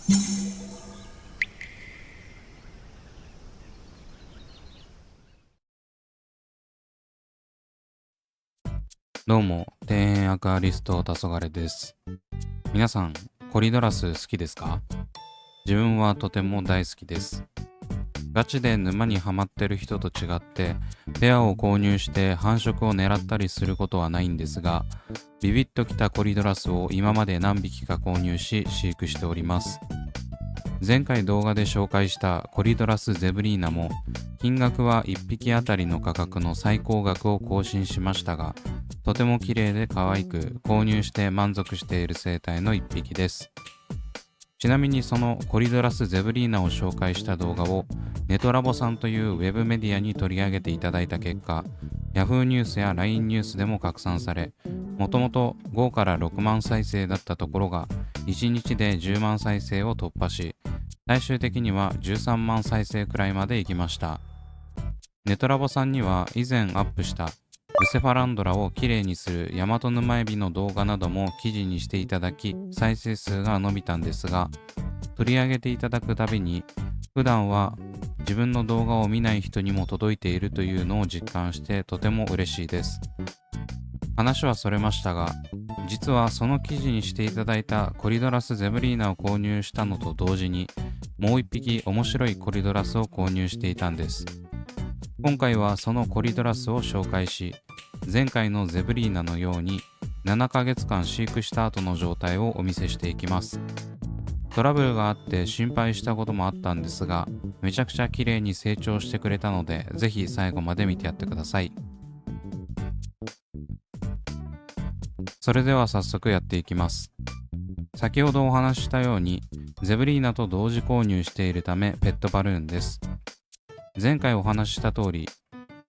どうも、庭園アクアリスト黄昏です。皆さん、コリドラス好きですか？自分はとても大好きです。ガチで沼にはまってる人と違って、ペアを購入して繁殖を狙ったりすることはないんですが、ビビッときたコリドラスを今まで何匹か購入し飼育しております。前回動画で紹介したコリドラスゼブリーナも、金額は1匹あたりの価格の最高額を更新しましたが、とても綺麗で可愛く購入して満足している生態の1匹です。ちなみにそのコリドラスゼブリーナを紹介した動画をネトラボさんというウェブメディアに取り上げていただいた結果、Yahoo ニュースや LINE ニュースでも拡散され、もともと5から6万再生だったところが1日で10万再生を突破し、最終的には13万再生くらいまで行きました。ネトラボさんには以前アップしたブセファランドラをきれいにするヤマトヌマエビの動画なども記事にしていただき、再生数が伸びたんですが、取り上げていただくたびに普段は自分の動画を見ない人にも届いているというのを実感してとても嬉しいです。話はそれましたが、実はその記事にしていただいたコリドラスゼブリーナを購入したのと同時に、もう一匹面白いコリドラスを購入していたんです。今回はそのコリドラスを紹介し、前回のゼブリーナのように7ヶ月間飼育した後の状態をお見せしていきます。トラブルがあって心配したこともあったんですが、めちゃくちゃ綺麗に成長してくれたので、ぜひ最後まで見てやってください。それでは早速やっていきます。先ほどお話ししたように、ゼブリーナと同時購入しているためペットバルーンです。前回お話しした通り、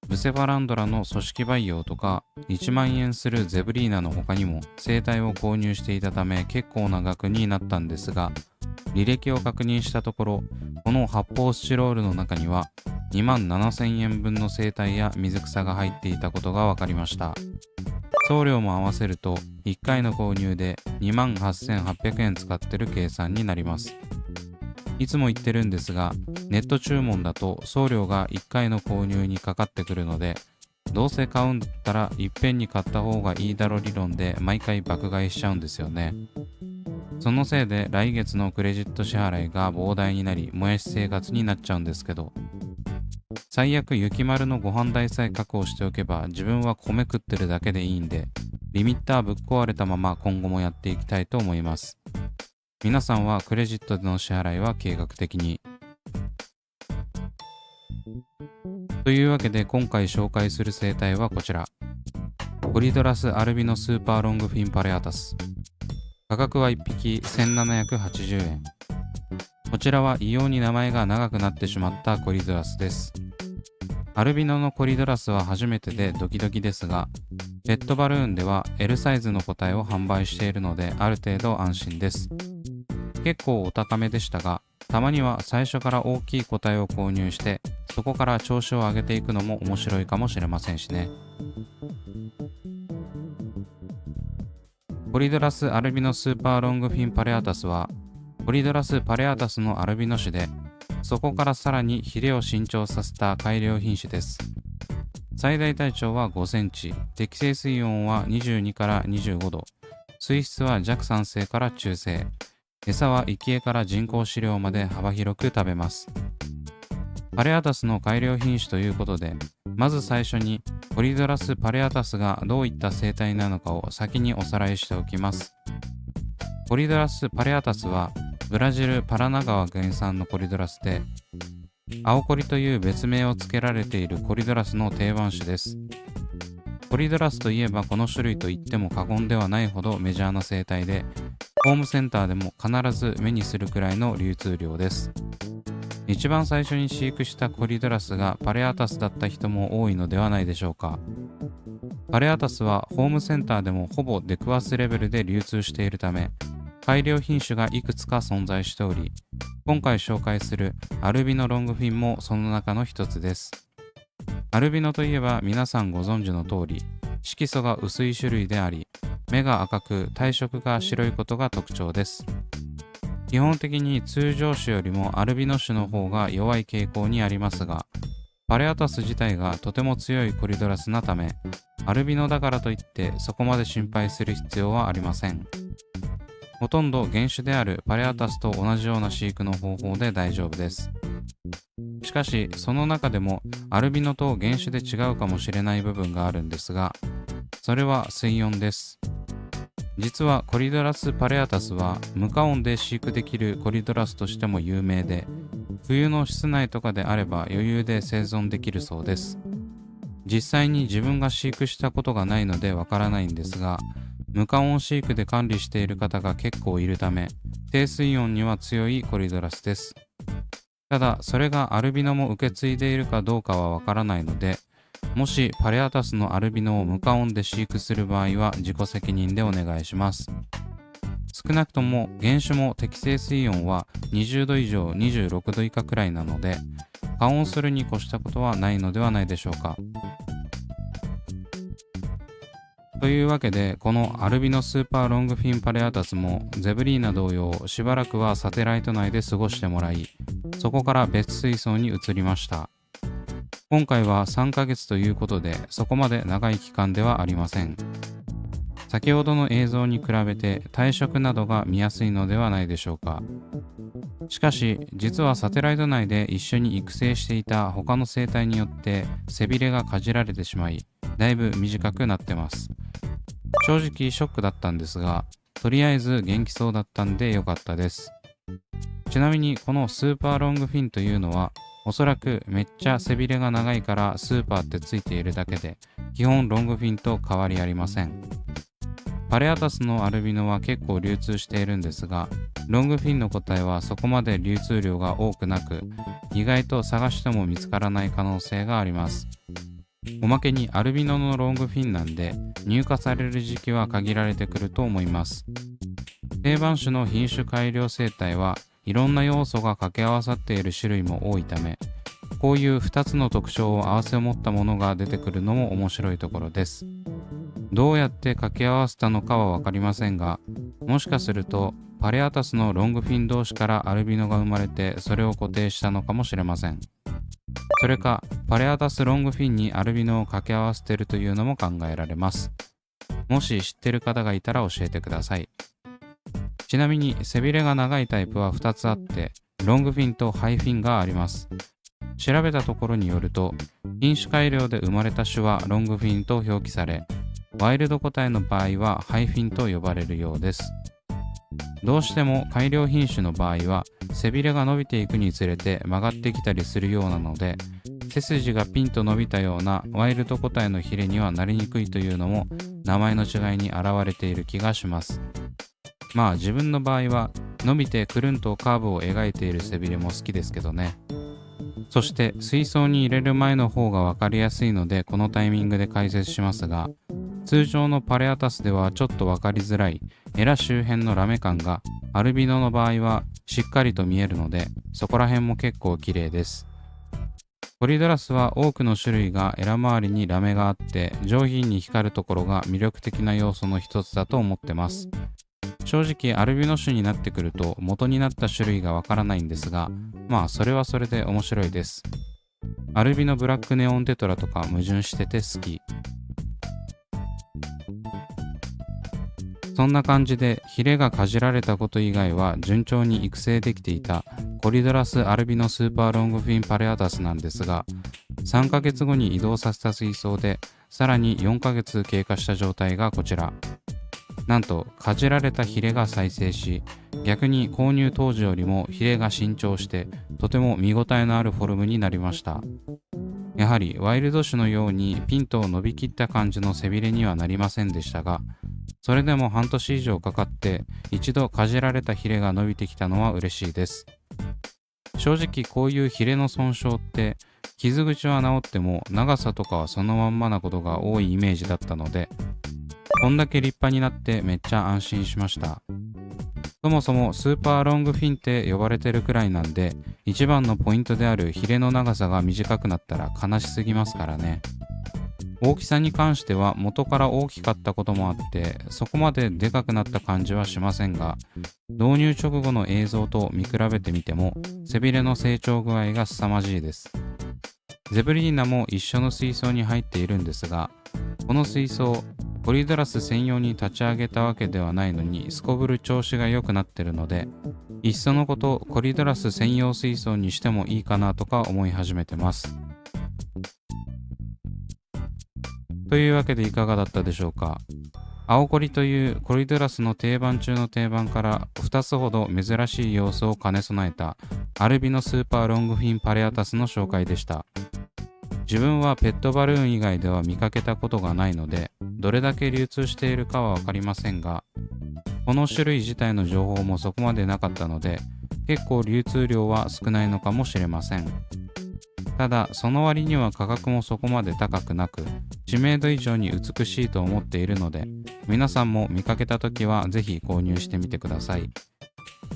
ブセファランドラの組織培養とか1万円するゼブリーナの他にも生態を購入していたため結構な額になったんですが、履歴を確認したところ、この発泡スチロールの中には2万7000円分の生態や水草が入っていたことが分かりました。送料も合わせると1回の購入で2万8800円使ってる計算になります。いつも言ってるんですが、ネット注文だと送料が1回の購入にかかってくるので、どうせ買うんだったらいっぺんに買った方がいいだろ理論で毎回爆買いしちゃうんですよね。そのせいで来月のクレジット支払いが膨大になり、もやし生活になっちゃうんですけど、最悪雪丸のご飯代さえ確保しておけば自分は米食ってるだけでいいんで、リミッターぶっ壊れたまま今後もやっていきたいと思います。皆さんはクレジットでの支払いは計画的に。というわけで今回紹介する生態はこちら。コリドラスアルビノスーパーロングフィンパレアタス。価格は1匹1780円。こちらは異様に名前が長くなってしまったコリドラスです。アルビノのコリドラスは初めてでドキドキですが、ペットバルーンでは L サイズの個体を販売しているのである程度安心です。結構お高めでしたが、たまには最初から大きい個体を購入してそこから調子を上げていくのも面白いかもしれませんしね。コリドラスアルビノスーパーロングフィンパレアタスはコリドラスパレアタスのアルビノ種で、そこからさらにヒレを伸長させた改良品種です。最大体長は5センチ、適正水温は22から25度、水質は弱酸性から中性、餌は生贄から人工飼料まで幅広く食べます。パレアタスの改良品種ということで、まず最初にコリドラスパレアタスがどういった生態なのかを先におさらいしておきます。コリドラスパレアタスはブラジルパラナ川原産のコリドラスで、青コリという別名を付けられているコリドラスの定番種です。コリドラスといえばこの種類と言っても過言ではないほどメジャーな生態で、ホームセンターでも必ず目にするくらいの流通量です。一番最初に飼育したコリドラスがパレアタスだった人も多いのではないでしょうか。パレアタスはホームセンターでもほぼ出くわすレベルで流通しているため、改良品種がいくつか存在しており、今回紹介するアルビノロングフィンもその中の一つです。アルビノといえば皆さんご存知の通り、色素が薄い種類であり、目が赤く体色が白いことが特徴です。基本的に通常種よりもアルビノ種の方が弱い傾向にありますが、パレアタス自体がとても強いコリドラスなため、アルビノだからといってそこまで心配する必要はありません。ほとんど原種であるパレアタスと同じような飼育の方法で大丈夫です。しかし、その中でもアルビノと原種で違うかもしれない部分があるんですが、それは水温です。実はコリドラスパレアタスは無加温で飼育できるコリドラスとしても有名で、冬の室内とかであれば余裕で生存できるそうです。実際に自分が飼育したことがないのでわからないんですが、無加温飼育で管理している方が結構いるため、低水温には強いコリドラスです。ただ、それがアルビノも受け継いでいるかどうかはわからないので、もしパレアタスのアルビノを無加温で飼育する場合は自己責任でお願いします。少なくとも原種も適正水温は20度以上26度以下くらいなので、加温するに越したことはないのではないでしょうか。というわけで、このアルビノスーパーロングフィンパレアタスもゼブリーナ同様、しばらくはサテライト内で過ごしてもらい、そこから別水槽に移りました。今回は3ヶ月ということで、そこまで長い期間ではありません。先ほどの映像に比べて体色などが見やすいのではないでしょうか。しかし、実はサテライト内で一緒に育成していた他の生態によって背びれがかじられてしまい、だいぶ短くなってます。正直ショックだったんですが、とりあえず元気そうだったんで良かったです。ちなみにこのスーパーロングフィンというのは、おそらくめっちゃ背びれが長いからスーパーってついているだけで、基本ロングフィンと変わりありません。パレアタスのアルビノは結構流通しているんですが、ロングフィンの個体はそこまで流通量が多くなく、意外と探しても見つからない可能性があります。おまけにアルビノのロングフィンなんで、入荷される時期は限られてくると思います。定番種の品種改良生態はいろんな要素が掛け合わさっている種類も多いため、こういう2つの特徴を併せ持ったものが出てくるのも面白いところです。どうやって掛け合わせたのかはわかりませんが、もしかするとパレアタスのロングフィン同士からアルビノが生まれてそれを固定したのかもしれません。それかパレアタスロングフィンにアルビノを掛け合わせているというのも考えられます。もし知ってる方がいたら教えてください。ちなみに背びれが長いタイプは2つあって、ロングフィンとハイフィンがあります。調べたところによると、品種改良で生まれた種はロングフィンと表記され、ワイルド個体の場合はハイフィンと呼ばれるようです。どうしても改良品種の場合は背びれが伸びていくにつれて曲がってきたりするようなので、背筋がピンと伸びたようなワイルド個体のヒレにはなりにくいというのも名前の違いに現れている気がします。まあ自分の場合は伸びてくるんとカーブを描いている背びれも好きですけどね。そして水槽に入れる前の方が分かりやすいのでこのタイミングで解説しますが、通常のパレアタスではちょっと分かりづらいエラ周辺のラメ感がアルビノの場合はしっかりと見えるので、そこら辺も結構綺麗です。コリドラスは多くの種類がエラ周りにラメがあって上品に光るところが魅力的な要素の一つだと思ってます。正直アルビノ種になってくると元になった種類がわからないんですが、まあそれはそれで面白いです。アルビノブラックネオンテトラとか矛盾してて好き。そんな感じでヒレがかじられたこと以外は順調に育成できていたコリドラスアルビノスーパーロングフィンパレアタスなんですが、3ヶ月後に移動させた水槽でさらに4ヶ月経過した状態がこちら。なんとかじられたヒレが再生し、逆に購入当時よりもヒレが伸長してとても見応えのあるフォルムになりました。やはりワイルド種のようにピンと伸びきった感じの背びれにはなりませんでしたが、それでも半年以上かかって一度かじられたヒレが伸びてきたのは嬉しいです。正直こういうヒレの損傷って傷口は治っても長さとかはそのまんまなことが多いイメージだったので、こんだけ立派になってめっちゃ安心しました。そもそもスーパーロングフィンって呼ばれてるくらいなんで、一番のポイントであるヒレの長さが短くなったら悲しすぎますからね。大きさに関しては元から大きかったこともあってそこまででかくなった感じはしませんが、導入直後の映像と見比べてみても背びれの成長具合が凄まじいです。ゼブリーナも一緒の水槽に入っているんですが、この水槽コリドラス専用に立ち上げたわけではないのにすこぶる調子が良くなってるので、いっそのことコリドラス専用水槽にしてもいいかなとか思い始めてます。というわけでいかがだったでしょうか。青コリというコリドラスの定番中の定番から2つほど珍しい要素を兼ね備えたアルビノスーパーロングフィンパレアタスの紹介でした。自分はペットバルーン以外では見かけたことがないので、どれだけ流通しているかはわかりませんが、この種類自体の情報もそこまでなかったので、結構流通量は少ないのかもしれません。ただ、その割には価格もそこまで高くなく、知名度以上に美しいと思っているので、皆さんも見かけたときはぜひ購入してみてください。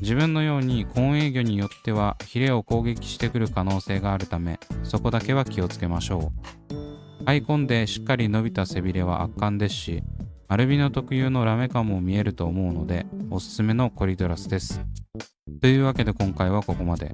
自分のように根栄魚によってはヒレを攻撃してくる可能性があるため、そこだけは気をつけましょう。アイコンでしっかり伸びた背びれは圧巻ですし、アルビノ特有のラメ感も見えると思うので、おすすめのコリドラスです。というわけで今回はここまで。